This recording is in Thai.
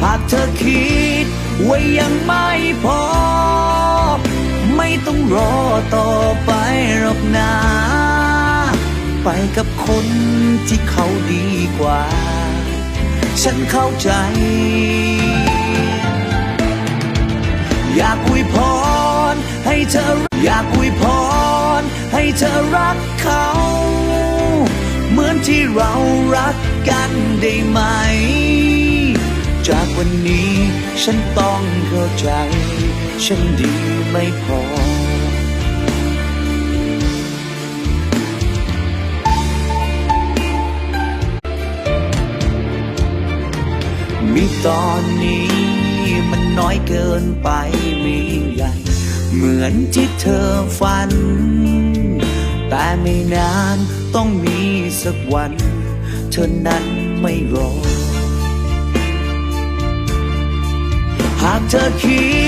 หากเธอคิดว่ายังไม่พอไม่ต้องรอต่อไปหรอกนะไปกับคนที่เขาดีกว่าฉันเข้าใจอยากอวยพรให้เธออยากอวยพรให้เธอรักเขาเหมือนที่เรารักกันได้ไหมจากวันนี้ฉันต้องเข้าใจฉันดีไม่พอมีตอนนี้มันน้อยเกินไปไม่ยิ่งใหญ่เหมือนที่เธอฝันแต่ไม่นานต้องมีสักวันเธอนั้นไม่รอหากเธอคิ